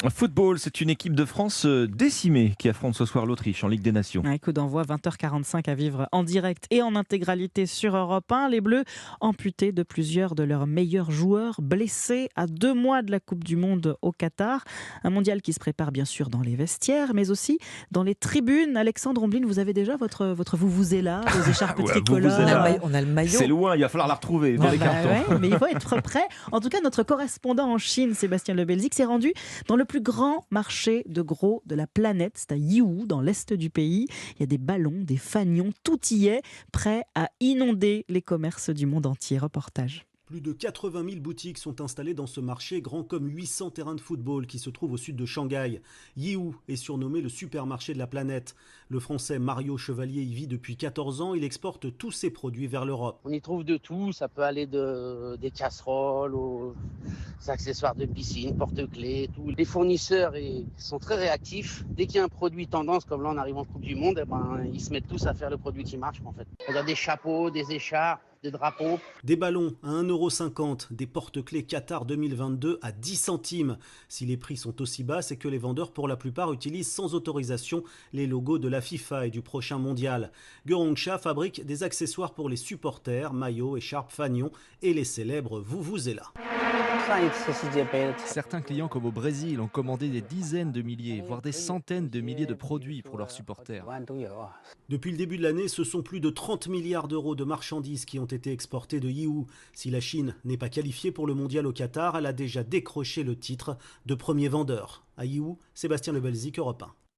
Football, c'est une équipe de France décimée qui affronte ce soir l'Autriche en Ligue des Nations. Un coup d'envoi 20h45 à vivre en direct et en intégralité sur Europe 1. Les Bleus amputés de plusieurs de leurs meilleurs joueurs, blessés à 2 mois de la Coupe du Monde au Qatar. Un mondial qui se prépare bien sûr dans les vestiaires, mais aussi dans les tribunes. Alexandre Omblin, vous avez déjà votre vuvuzela, vos écharpes Ouais, tricolores. vuvuzela. On a le maillot. C'est loin, il va falloir la retrouver dans les cartons. Ouais, mais il faut être prêt. En tout cas, notre correspondant en Chine, Sébastien Lebelzik, s'est rendu dans le plus grand marché de gros de la planète. C'est à Yiwu, dans l'est du pays. Il y a des ballons, des fanions, tout y est, prêt à inonder les commerces du monde entier. Reportage. Plus de 80 000 boutiques sont installées dans ce marché grand comme 800 terrains de football qui se trouve au sud de Shanghai. Yiwu est surnommé le supermarché de la planète. Le français Mario Chevalier y vit depuis 14 ans. Il exporte tous ses produits vers l'Europe. On y trouve de tout, ça peut aller des casseroles aux accessoires de piscine, porte-clés, tout. Les fournisseurs sont très réactifs. Dès qu'il y a un produit tendance, comme là on arrive en Coupe du Monde, ils se mettent tous à faire le produit qui marche en fait. C'est-à-dire des chapeaux, des écharpes, des drapeaux. Des ballons à 1,50 €, des porte-clés Qatar 2022 à 10 centimes. Si les prix sont aussi bas, c'est que les vendeurs pour la plupart utilisent sans autorisation les logos de la FIFA et du prochain mondial. Guerongcha fabrique des accessoires pour les supporters, maillots, écharpes, fanions et les célèbres vuvuzela. Certains clients comme au Brésil ont commandé des dizaines de milliers, voire des centaines de milliers de produits pour leurs supporters. Depuis le début de l'année, ce sont plus de 30 milliards d'euros de marchandises qui ont été exportées de Yiwu. Si la Chine n'est pas qualifiée pour le mondial au Qatar, elle a déjà décroché le titre de premier vendeur. À Yiwu, Sébastien Lebelzik, Europe 1.